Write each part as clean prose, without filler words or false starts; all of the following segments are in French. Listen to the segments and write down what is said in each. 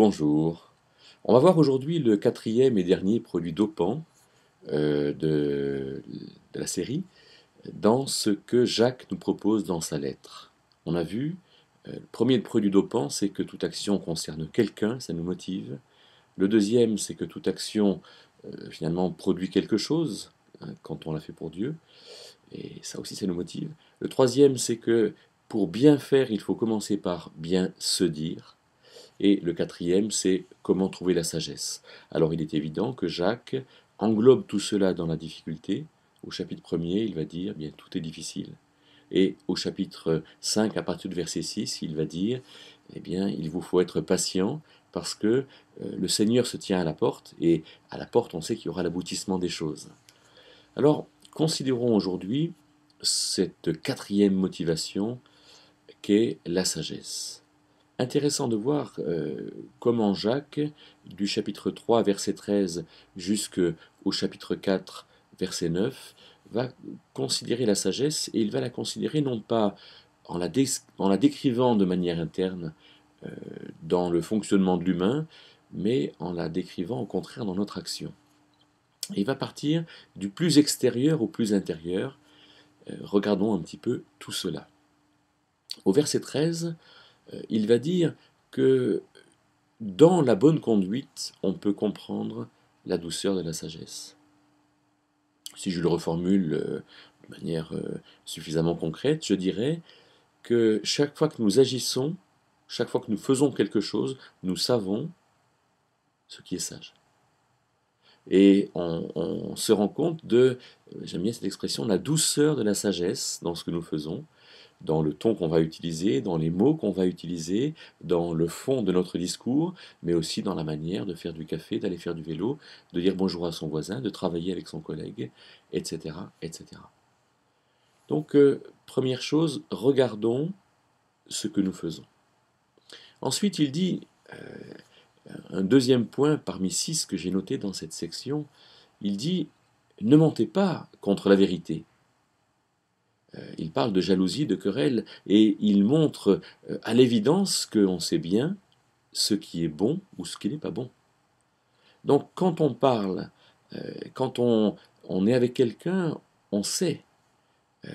Bonjour. On va voir aujourd'hui le quatrième et dernier produit dopant de la série dans ce que Jacques nous propose dans sa lettre. On a vu, le premier produit dopant, c'est que toute action concerne quelqu'un, ça nous motive. Le deuxième, c'est que toute action finalement produit quelque chose quand on la fait pour Dieu, et ça aussi, ça nous motive. Le troisième, c'est que pour bien faire, il faut commencer par bien se dire. Et le quatrième, c'est comment trouver la sagesse. Alors il est évident que Jacques englobe tout cela dans la difficulté. Au chapitre 1er, il va dire, bien, tout est difficile. Et au chapitre 5, à partir du verset 6, il va dire, eh bien, il vous faut être patient parce que le Seigneur se tient à la porte, et à la porte, on sait qu'il y aura l'aboutissement des choses. Alors, considérons aujourd'hui cette quatrième motivation qu'est la sagesse. Intéressant de voir comment Jacques, du chapitre 3, verset 13, jusqu'au chapitre 4, verset 9, va considérer la sagesse, et il va la considérer non pas en la décrivant de manière interne euh, dans le fonctionnement de l'humain, mais en la décrivant au contraire dans notre action. Et il va partir du plus extérieur au plus intérieur. Regardons un petit peu tout cela. Au verset 13, il va dire que dans la bonne conduite, on peut comprendre la douceur de la sagesse. Si je le reformule de manière suffisamment concrète, je dirais que chaque fois que nous agissons, chaque fois que nous faisons quelque chose, nous savons ce qui est sage. Et on se rend compte j'aime bien cette expression, la douceur de la sagesse dans ce que nous faisons, dans le ton qu'on va utiliser, dans les mots qu'on va utiliser, dans le fond de notre discours, mais aussi dans la manière de faire du café, d'aller faire du vélo, de dire bonjour à son voisin, de travailler avec son collègue, etc. etc. Donc, première chose, regardons ce que nous faisons. Ensuite, il dit, un deuxième point parmi 6 que j'ai noté dans cette section, il dit, ne mentez pas contre la vérité. Il parle de jalousie, de querelle, et il montre à l'évidence qu'on sait bien ce qui est bon ou ce qui n'est pas bon. Donc quand on parle, quand on est avec quelqu'un, on sait, euh,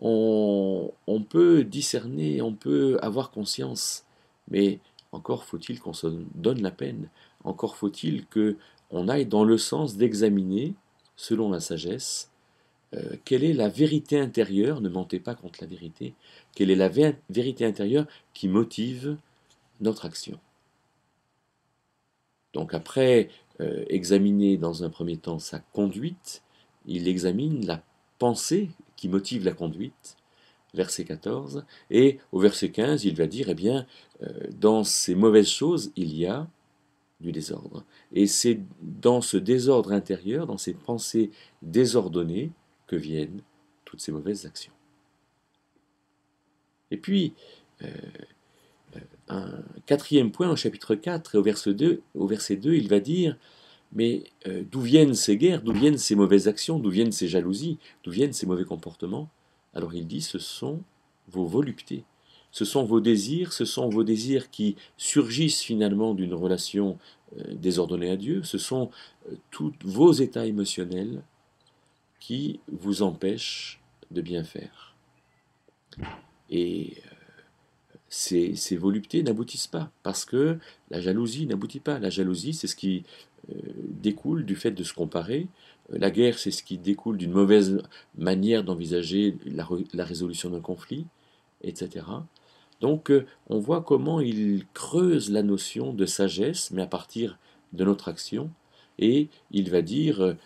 on peut discerner, on peut avoir conscience, mais encore faut-il qu'on se donne la peine, encore faut-il qu'on aille dans le sens d'examiner, selon la sagesse, quelle est la vérité intérieure, ne mentez pas contre la vérité, quelle est la vérité intérieure qui motive notre action. Donc après examiner dans un premier temps sa conduite, il examine la pensée qui motive la conduite, verset 14, et au verset 15, il va dire, eh bien, dans ces mauvaises choses, il y a du désordre. Et c'est dans ce désordre intérieur, dans ces pensées désordonnées, que viennent toutes ces mauvaises actions. Et puis, un quatrième point au chapitre 4 et au verset 2 il va dire, mais d'où viennent ces guerres, d'où viennent ces mauvaises actions, d'où viennent ces jalousies, d'où viennent ces mauvais comportements? Alors il dit, ce sont vos voluptés, ce sont vos désirs qui surgissent finalement d'une relation désordonnée à Dieu, ce sont tous vos états émotionnels qui vous empêchent de bien faire. Et ces voluptés n'aboutissent pas, parce que la jalousie n'aboutit pas. La jalousie, c'est ce qui découle du fait de se comparer. La guerre, c'est ce qui découle d'une mauvaise manière d'envisager la résolution d'un conflit, etc. Donc on voit comment il creuse la notion de sagesse, mais à partir de notre action, et il va dire,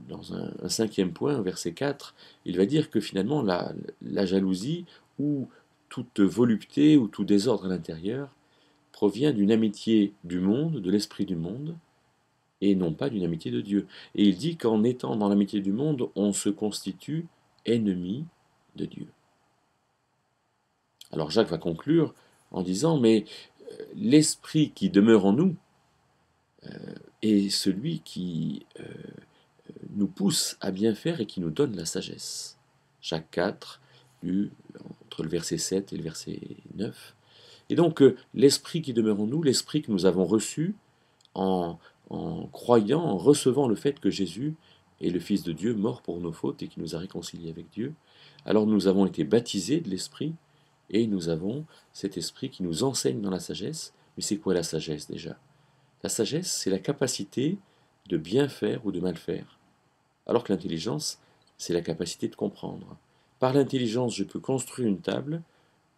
dans un cinquième point, verset 4, il va dire que finalement la jalousie, ou toute volupté, ou tout désordre à l'intérieur, provient d'une amitié du monde, de l'esprit du monde, et non pas d'une amitié de Dieu. Et il dit qu'en étant dans l'amitié du monde, on se constitue ennemi de Dieu. Alors Jacques va conclure en disant, mais l'esprit qui demeure en nous est celui qui nous pousse à bien faire et qui nous donne la sagesse. Jacques 4, lu entre le verset 7 et le verset 9. Et donc l'esprit qui demeure en nous, l'esprit que nous avons reçu en croyant, en recevant le fait que Jésus est le Fils de Dieu, mort pour nos fautes et qui nous a réconciliés avec Dieu, alors nous avons été baptisés de l'esprit et nous avons cet esprit qui nous enseigne dans la sagesse. Mais c'est quoi la sagesse déjà? La sagesse, c'est la capacité de bien faire ou de mal faire. Alors que l'intelligence, c'est la capacité de comprendre. Par l'intelligence, je peux construire une table.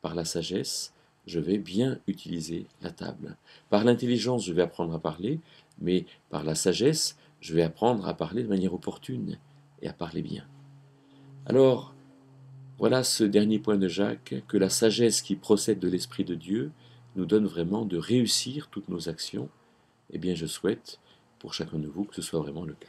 Par la sagesse, je vais bien utiliser la table. Par l'intelligence, je vais apprendre à parler, mais par la sagesse, je vais apprendre à parler de manière opportune et à parler bien. Alors, voilà ce dernier point de Jacques, que la sagesse qui procède de l'Esprit de Dieu nous donne vraiment de réussir toutes nos actions. Eh bien, je souhaite pour chacun de vous que ce soit vraiment le cas.